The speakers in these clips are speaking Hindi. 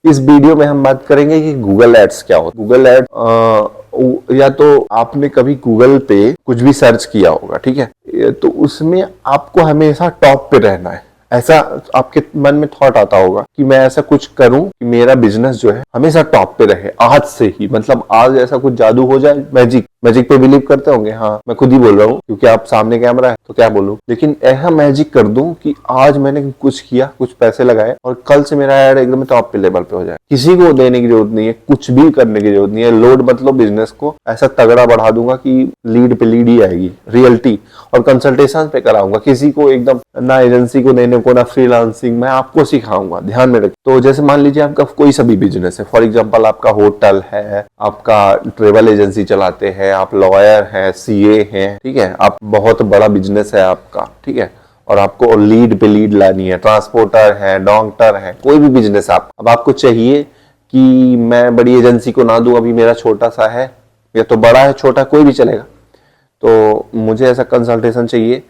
इस वीडियो में हम बात करेंगे कि गूगल एड्स क्या होता है। गूगल एड्स या तो आपने कभी गूगल पे कुछ भी सर्च किया होगा, ठीक है, तो उसमें आपको हमेशा टॉप पे रहना है। ऐसा आपके मन में थॉट आता होगा कि मैं ऐसा कुछ करूं कि मेरा बिजनेस जो है हमेशा टॉप पे रहे आज से ही, मतलब आज ऐसा कुछ जादू हो जाए। मैजिक पे बिलीव करते होंगे, हाँ मैं खुद ही बोल रहा हूँ क्योंकि आप सामने कैमरा है तो क्या बोलूं, लेकिन ऐसा मैजिक कर दूं कि आज मैंने कुछ किया, कुछ पैसे लगाए और कल से मेरा एड एकदम टॉप पे लेवल पे हो जाए। किसी को देने की जरूरत नहीं है, कुछ भी करने की जरूरत नहीं है। लोड मतलब बिजनेस को ऐसा तगड़ा बढ़ा दूंगा कि लीड पे लीड ही आएगी, रियलिटी और कंसल्टेशन पे कराऊंगा। किसी को एकदम ना एजेंसी को देने को ना फ्रीलांसिंग, मैं आपको सिखाऊंगा। ध्यान में रख, तो जैसे मान लीजिए आपका कोई सा भी बिजनेस है, फॉर एग्जांपल आपका होटल है, आपका ट्रेवल एजेंसी चलाते हैं, आप लॉयर हैं, सीए हैं, ठीक है, आप बहुत बड़ा बिजनेस है आपका, ठीक है, और आपको लीड पे लीड लानी है, ट्रांसपोर्टर है, डॉक्टर है, कोई भी बिजनेस आप, अब आपको चाहिए कि मैं बड़ी एजेंसी को ना दूं, अभी मेरा छोटा सा है, या तो बड़ा है छोटा कोई भी चलेगा, तो मुझे ऐसा कंसल्टेशन चाहिए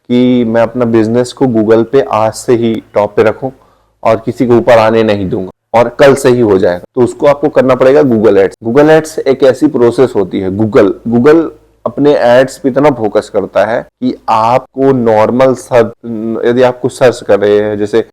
कि मैं अपना बिजनेस को गूगल पे आज से ही टॉप पे रखूं और किसी को ऊपर आने नहीं दूंगा और कल से ही हो जाएगा। तो उसको आपको करना पड़ेगा गूगल एड्स। गूगल एड्स एक ऐसी प्रोसेस होती है, गूगल अपने एड्स पे इतना फोकस करता है कि आपको नॉर्मल सर्च, यदि आप कुछ सर्च कर रहे हैं जैसे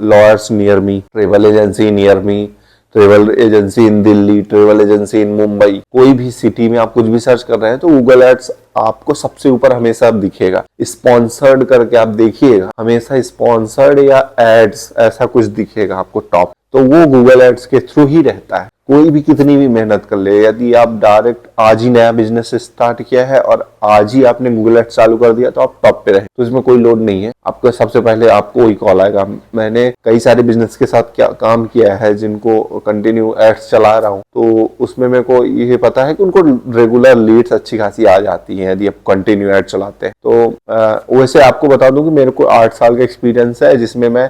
lawyers near me, travel agency near me, travel agency in Delhi, travel agency in Mumbai, कोई भी सिटी में आप कुछ भी सर्च कर रहे हैं तो गूगल एड्स आपको सबसे ऊपर हमेशा दिखेगा। स्पॉन्सर्ड करके आप देखिएगा, हमेशा स्पॉन्सर्ड या एड्स ऐसा कुछ दिखेगा आपको टॉप, तो वो गूगल एड्स के थ्रू ही रहता है। कोई भी कितनी भी मेहनत कर ले, यदि आप डायरेक्ट आज ही नया बिजनेस स्टार्ट किया है और आज ही आपने गूगल एड्स चालू कर दिया तो आप टॉप पे रहे, तो इसमें कोई लोड नहीं है। आपको सबसे पहले आपको वही कॉल आएगा। मैंने कई सारे बिजनेस के साथ क्या काम किया है जिनको कंटिन्यू एड्स चला रहा हूँ, तो उसमें मेरे को ये पता है कि उनको रेगुलर लीड्स अच्छी खासी आ जाती है यदि आप कंटिन्यू एड चलाते हैं। तो वैसे आपको बता दूं कि मेरे को 8 साल का एक्सपीरियंस है जिसमें मैं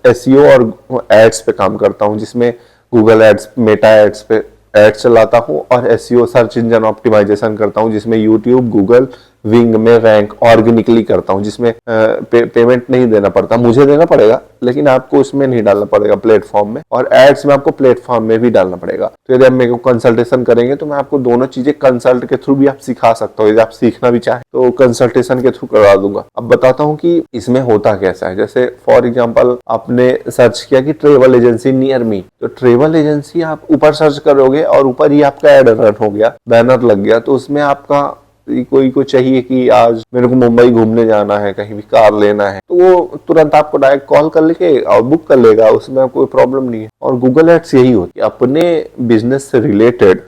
एसईओ और एड्स पे काम करता हूँ, जिसमें गूगल एड्स, मेटा एड्स पे एड्स चलाता हूँ और एसईओ सर्च इंजन ऑप्टिमाइजेशन करता हूँ, जिसमें यूट्यूब, गूगल, विंग में रैंक ऑर्गेनिकली करता हूँ, जिसमें पेमेंट नहीं देना पड़ता। मुझे देना पड़ेगा लेकिन आपको उसमें नहीं डालना पड़ेगा प्लेटफॉर्म में, और एड्स में आपको प्लेटफॉर्म में भी डालना पड़ेगा। तो यदि आप मेरे को कंसल्टेशन करेंगे तो मैं आपको दोनों चीजें कंसल्ट के थ्रू भी आप सिखा सकता हूँ। यदि आप सीखना भी चाहें तो कंसल्टेशन के थ्रू करवा दूंगा। अब बताता हूँ कि इसमें होता कैसा है। जैसे फॉर एग्जाम्पल आपने सर्च किया कि ट्रेवल एजेंसी नियर मी, तो ट्रेवल एजेंसी आप ऊपर सर्च करोगे और ऊपर ही आपका एड रन हो गया, बैनर लग गया, तो उसमें आपका कोई को चाहिए कि आज मेरे को मुंबई घूमने जाना है, कहीं भी कार लेना है, तो वो तुरंत आपको डायरेक्ट कॉल कर लेके और बुक कर लेगा, उसमें कोई प्रॉब्लम नहीं है। और गूगल एड्स यही होती है, अपने बिजनेस से रिलेटेड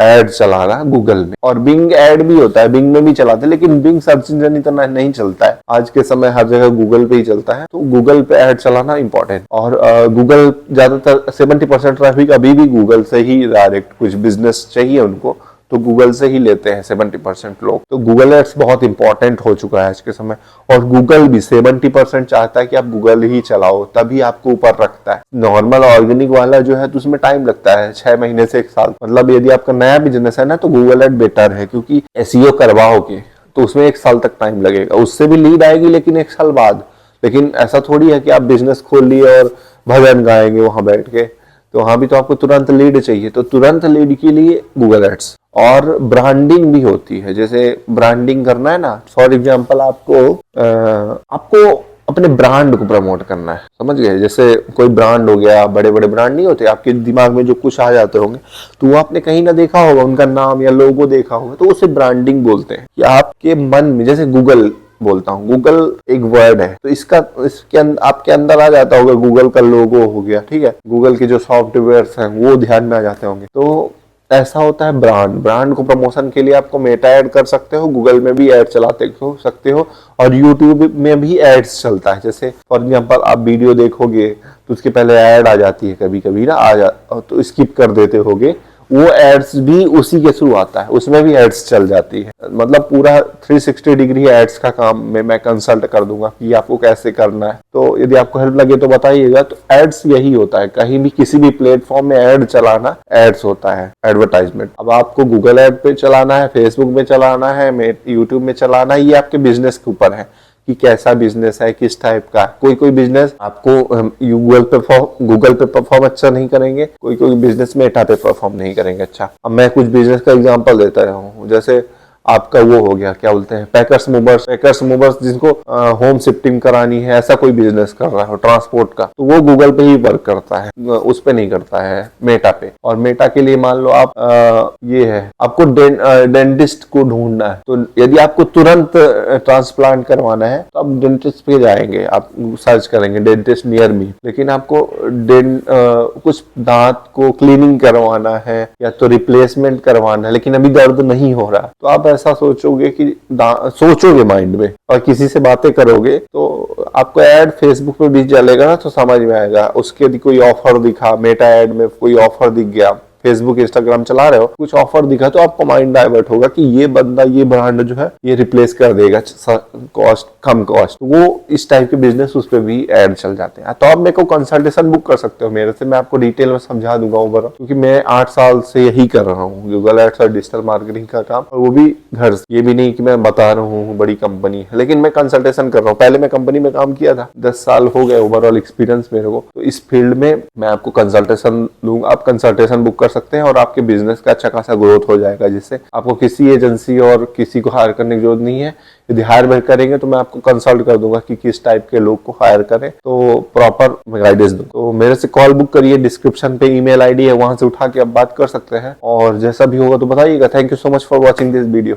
एड चलाना गूगल में। और बिंग एड भी होता है, बिंग में भी चलाते हैं, लेकिन बिंग सर्च इंजन इतना नहीं चलता है आज के समय, हर जगह गूगल पे ही चलता है, तो गूगल पे एड चलाना इंपॉर्टेंट। और गूगल ज्यादातर 70% ट्रैफिक अभी भी गूगल से ही, डायरेक्ट कुछ बिजनेस चाहिए उनको तो गूगल से ही लेते हैं 70% लोग। तो गूगल एड्स बहुत इंपॉर्टेंट हो चुका है आज के समय, और गूगल भी 70% चाहता है कि आप गूगल ही चलाओ, तभी आपको ऊपर रखता है। नॉर्मल ऑर्गेनिक वाला जो है तो उसमें टाइम लगता है 6 महीने से 1 साल, मतलब यदि आपका नया बिजनेस है ना तो गूगल एड बेटर है, क्योंकि एसईओ करवाओगे तो उसमें 1 साल तक टाइम लगेगा, उससे भी लीड आएगी लेकिन 1 साल बाद। लेकिन ऐसा थोड़ी है कि आप बिजनेस खोल लिए और भजन गाएंगे वहां बैठ के, तो वहां भी तो आपको तुरंत लीड चाहिए। तो तुरंत लीड के लिए गूगल एड्स। और ब्रांडिंग भी होती है, जैसे ब्रांडिंग करना है ना, फॉर एग्जांपल आपको अपने ब्रांड को प्रमोट करना है, समझ गए। जैसे कोई ब्रांड हो गया, बड़े बड़े ब्रांड नहीं होते, आपके दिमाग में जो कुछ आ जाते होंगे, तो वो आपने कहीं ना देखा होगा, उनका नाम या लोगो देखा होगा, तो उसे ब्रांडिंग बोलते हैं। कि आपके मन में, जैसे गूगल बोलता हूँ, गूगल एक वर्ड है, तो आपके अंदर आ जाता होगा, गूगल का लोगो हो गया, ठीक है, गूगल के जो सॉफ्टवेयर हैं वो ध्यान में आ जाते होंगे। तो ऐसा होता है ब्रांड को प्रमोशन के लिए आपको मेटा ऐड कर सकते हो, गूगल में भी ऐड चलाते हो सकते हो, और यूट्यूब में भी एड्स चलता है। जैसे फॉर एग्जांपल आप वीडियो देखोगे तो उसके पहले ऐड आ जाती है, कभी कभी ना तो स्किप कर देते होगे, वो एड्स भी उसी के थ्रू आता है, उसमें भी एड्स चल जाती है। मतलब पूरा 360 डिग्री एड्स का काम मैं कंसल्ट कर दूंगा कि आपको कैसे करना है। तो यदि आपको हेल्प लगे तो बताइएगा। तो एड्स यही होता है, कहीं भी किसी भी प्लेटफॉर्म में एड चलाना एड्स होता है, एडवर्टाइजमेंट। अब आपको गूगल एड पे चलाना है, फेसबुक में चलाना है, यूट्यूब में चलाना है, ये आपके बिजनेस के ऊपर है कि कैसा बिजनेस है, किस टाइप का। कोई बिजनेस आपको गूगल पे परफॉर्म अच्छा नहीं करेंगे, कोई बिजनेस मेटा पे परफॉर्म नहीं करेंगे अच्छा। अब मैं कुछ बिजनेस का एग्जांपल देता हूँ, जैसे आपका वो हो गया, क्या बोलते हैं, पैकर्स मूवर्स जिनको होम शिफ्टिंग करानी है, ऐसा कोई बिजनेस कर रहा हो ट्रांसपोर्ट का, तो वो गूगल पे ही वर्क करता है, उस पे नहीं करता है मेटा पे। और मेटा के लिए मान लो आप ये है, आपको डेंटिस्ट को ढूंढना है, तो यदि आपको तुरंत ट्रांसप्लांट करवाना है तो आप डेंटिस्ट पे जाएंगे, आप सर्च करेंगे डेंटिस्ट नियर मी। लेकिन आपको कुछ दांत को क्लीनिंग करवाना है या तो रिप्लेसमेंट करवाना है, लेकिन अभी दर्द नहीं हो रहा, तो आप ऐसा सोचोगे कि सोचोगे माइंड में और किसी से बातें करोगे, तो आपको ऐड फेसबुक पे भी चलेगा ना, तो समझ में आएगा। उसके यदि कोई ऑफर दिखा, मेटा ऐड में कोई ऑफर दिख गया, फेसबुक इंस्टाग्राम चला रहे हो, कुछ ऑफर दिखा, तो आपको माइंड डाइवर्ट होगा कि ये बंदा, ये ब्रांड जो है ये रिप्लेस कर देगा कम कॉस्ट, वो इस टाइप के बिजनेस उस पर भी ऐड चल जाते हैं। तो आप मेरे को कंसल्टेशन बुक कर सकते हो मेरे से, मैं आपको डिटेल में समझा दूंगा ओवरऑल, क्योंकि मैं 8 साल से यही कर रहा हूँ, गूगल एड्स और डिजिटल मार्केटिंग का काम, और वो भी घर से। ये भी नहीं कि मैं बता रहा हूँ बड़ी कंपनी है, लेकिन मैं कंसल्टेशन कर रहा हूँ। पहले मैं कंपनी में काम किया था, 10 साल हो गए ओवरऑल एक्सपीरियंस मेरे को, तो इस फील्ड में मैं आपको कंसल्टेशन दूंगा। आप कंसल्टेशन बुक कर सकते हैं और आपके बिजनेस का अच्छा खासा ग्रोथ हो जाएगा, जिससे आपको किसी एजेंसी और किसी को हायर करने की जरूरत नहीं है। यदि हायर करेंगे तो मैं आपको कंसल्ट कर दूंगा कि किस टाइप के लोग को हायर करें, तो प्रॉपर गाइडेंस दूं। तो मेरे से कॉल बुक करिए, डिस्क्रिप्शन पे ईमेल आईडी है, वहां से उठा के आप बात कर सकते हैं, और जैसा भी होगा तो बताइएगा। Thank you so much for watching this video.